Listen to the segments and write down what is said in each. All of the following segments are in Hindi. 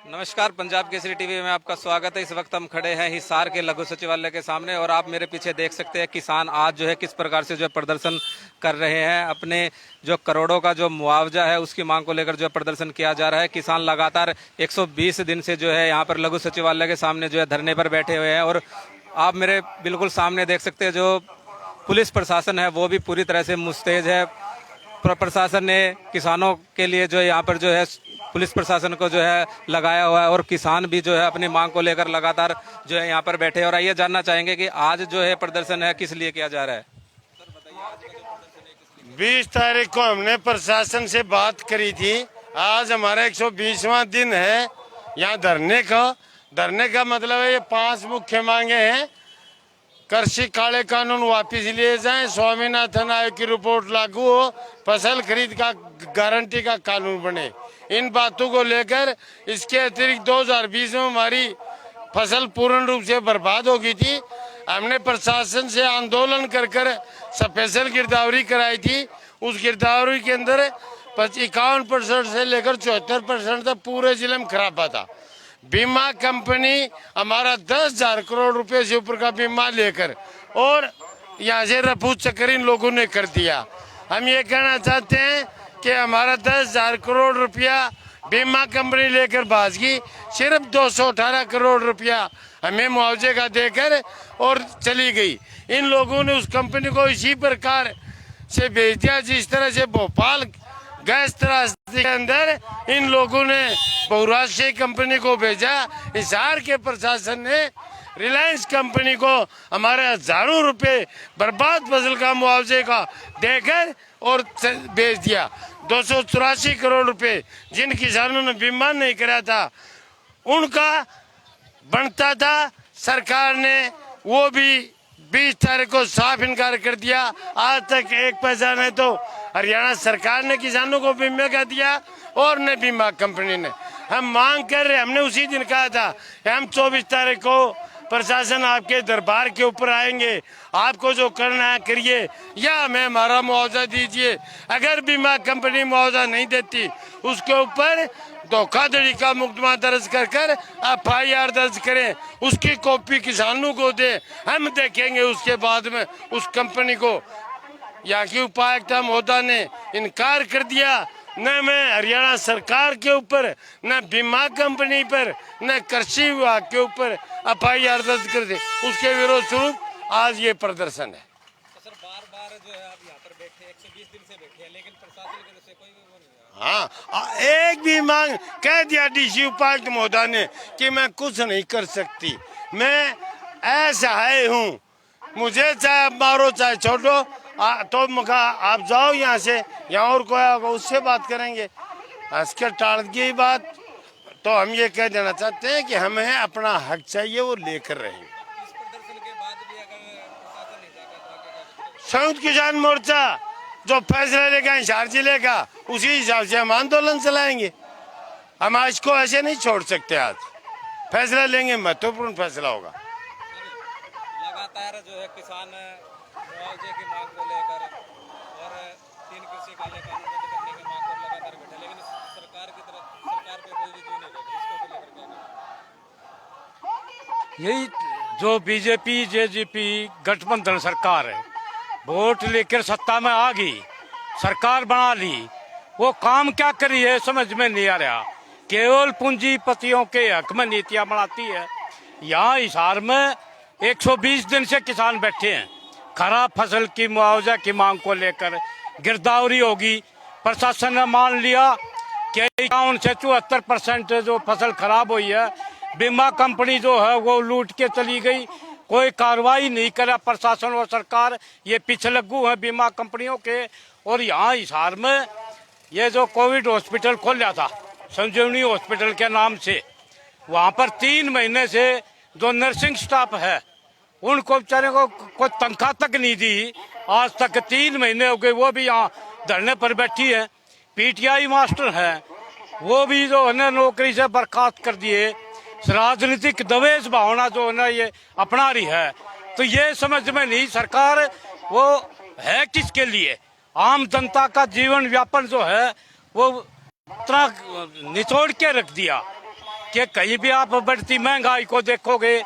नमस्कार, पंजाब केसरी टीवी में आपका स्वागत है। इस वक्त हम खड़े हैं हिसार के लघु सचिवालय के सामने और आप मेरे पीछे देख सकते हैं किसान आज जो है किस प्रकार से जो है प्रदर्शन कर रहे हैं। अपने जो करोड़ों का जो मुआवजा है उसकी मांग को लेकर जो है प्रदर्शन किया जा रहा है। किसान लगातार 120 दिन से जो है यहाँ पर लघु सचिवालय के सामने जो है धरने पर बैठे हुए हैं और आप मेरे बिल्कुल सामने देख सकते हैं जो पुलिस प्रशासन है वो भी पूरी तरह से मुस्तैद है। प्रशासन ने किसानों के लिए जो है यहाँ पर जो है पुलिस प्रशासन को जो है लगाया हुआ है और किसान भी जो है अपनी मांग को लेकर लगातार जो है यहाँ पर बैठे हैं। और आइए जानना चाहेंगे कि आज जो है प्रदर्शन है किस लिए किया जा रहा है। 20 तारीख को हमने प्रशासन से बात करी थी। आज हमारा 120वां दिन है यहाँ धरने का। धरने का मतलब है ये 5 मुख्य मांगे हैं। कृषि काले कानून वापस लिए जाएं, स्वामीनाथन आयोग की रिपोर्ट लागू हो, फसल खरीद का गारंटी का कानून बने। इन बातों को लेकर इसके अतिरिक्त 2020 में हमारी फसल पूर्ण रूप से बर्बाद हो गई थी। हमने प्रशासन से आंदोलन कर स्पेशल गिरदावरी कराई थी। उस गिरदावरी के अंदर 51% से लेकर 74% तक पूरे जिले में खराबा था। बीमा कंपनी हमारा 10,000 करोड़ रुपए से ऊपर का बीमा लेकर और यहाँ से रफू चक्कर इन लोगों ने कर दिया। हम ये कहना चाहते हैं कि हमारा 10,000 करोड़ रुपया बीमा कंपनी लेकर भाग गई। सिर्फ 218 करोड़ रुपया हमें मुआवजे का देकर और चली गई। इन लोगों ने उस कंपनी को इसी प्रकार से भेज दिया जिस तरह से भोपाल गैस त्रासदी के अंदर इन लोगों ने बहुराष्ट्रीय कंपनी को भेजा। हिसार के प्रशासन ने रिलायंस कंपनी को हमारे हजारों रुपए बर्बाद फसल का मुआवजे का देकर और भेज दिया। 284 करोड़ रुपए जिन किसानों ने बीमा नहीं कराया था उनका बनता था, सरकार ने वो भी 20 तारीख को साफ इनकार कर दिया। आज तक एक पैसा नहीं तो हरियाणा सरकार ने किसानों को बीमा का दिया और न बीमा कंपनी ने। हम मांग कर रहे, हमने उसी दिन कहा था हम 24 तारीख को प्रशासन आपके दरबार के ऊपर आएंगे, आपको जो करना है करिए या हमें हमारा मुआवजा दीजिए। अगर बीमा कंपनी मुआवजा नहीं देती उसके ऊपर धोखाधड़ी का मुकदमा दर्ज कर FIR दर्ज करें, उसकी कॉपी किसानों को दे, हम देखेंगे उसके बाद में उस कंपनी को। यहाँ की उपायुक्त महोदय ने इनकार कर दिया। न मैं हरियाणा सरकार के ऊपर, न बीमा कंपनी पर, न कृषि विभाग के ऊपर FIR दर्ज कर दे। उसके विरोध स्वरूप आज ये प्रदर्शन है। तो सर बार जो है आप यहाँ पर बैठे 120 दिन से बैठे हैं लेकिन प्रशासन की तरफ से कोई भी वो नहीं है। हाँ, एक भी मांग कह दिया DC उपायुक्त महोदय ने कि मैं कुछ नहीं कर सकती, मैं असहाय हूँ, मुझे चाहे मारो चाहे छोड़ो। तो मका आप जाओ यहाँ से, यहाँ और कोई होगा उससे बात करेंगे। हंसकर टाल की बात। तो हम ये कह देना चाहते हैं कि हमें अपना हक चाहिए, वो लेकर रहेंगे। इस प्रदर्शन के बाद भी अगर प्रशासन नहीं जाकर संयुक्त किसान मोर्चा जो फैसला लेगा हिसार जिले का उसी हिसाब से हम आंदोलन चलाएंगे। हम आज को ऐसे नहीं छोड़ सकते। आज फैसला लेंगे, महत्वपूर्ण फैसला होगा। लगातार जो है किसान मुआवजे की मांग को लेकर और 3 कृषि काले कानून रद्द करने की मांग पर लगातार बैठे, लेकिन सरकार पे कोई भी क्यों नहीं देगी। इसको लेकर क्या यही जो बीजेपी जेजेपी गठबंधन सरकार है, वोट लेकर सत्ता में आ गई, सरकार बना ली, वो काम क्या करी है समझ में नहीं आ रहा। केवल पूंजीपतियों के हक में नीतियां बनाती है। यहाँ हिसार में 120 दिन से किसान बैठे हैं। खराब फसल की मुआवजा की मांग को लेकर गिरदावरी होगी। प्रशासन ने मान लिया कि 51 से 74% जो फसल खराब हुई है, बीमा कंपनी जो है वो लूट के चली गई। कोई कार्रवाई नहीं करा प्रशासन और सरकार, ये पीछे लगू है बीमा कंपनियों के। और यहाँ हिसार में ये जो कोविड हॉस्पिटल खोला था संजीवनी हॉस्पिटल के नाम से, वहाँ पर 3 महीने से जो नर्सिंग स्टाफ है उनको बेचारे को कोई तनख्वाह तक नहीं दी। आज तक 3 महीने हो गए, वो भी यहाँ धरने पर बैठी है। PTI मास्टर हैं, वो भी जो है नौकरी से बर्खास्त कर दिए। राजनीतिक दवेश भावना जो है ना ये अपना रही है। तो ये समझ में नहीं सरकार वो है किसके लिए। आम जनता का जीवन व्यापन जो है वो इतना निचोड़ के रख दिया। कि कहीं भी आप बढ़ती महंगाई को देखोगे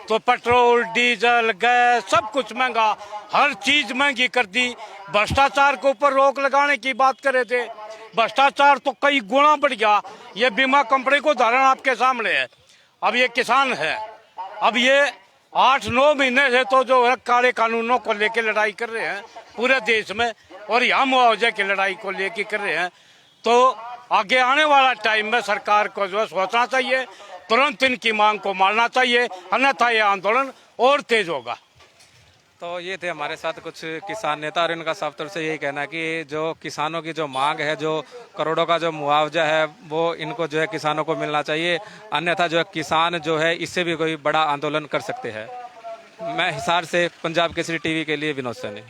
तो पेट्रोल डीजल गैस सब कुछ महंगा, हर चीज महंगी कर दी। भ्रष्टाचार के ऊपर रोक लगाने की बात करे थे, भ्रष्टाचार तो कई गुना बढ़ गया। ये बीमा कंपनी को उदाहरण आपके सामने है। अब ये किसान है, अब ये 8-9 महीने से तो जो है काले कानूनों को लेकर लड़ाई कर रहे हैं पूरे देश में, और यहाँ मुआवजे की लड़ाई को लेकर कर रहे हैं। तो आगे आने वाला टाइम में सरकार को जो है सोचना चाहिए, तुरंत इनकी मांग को मारना चाहिए, अन्यथा ये आंदोलन और तेज होगा। तो ये थे हमारे साथ कुछ किसान नेता और इनका साफ तौर से यही कहना है कि जो किसानों की जो मांग है, जो करोड़ों का जो मुआवजा है, वो इनको जो है किसानों को मिलना चाहिए, अन्यथा जो है किसान जो है इससे भी कोई बड़ा आंदोलन कर सकते हैं। मैं हिसार से पंजाब केसरी टीवी के लिए विनोद सैनी।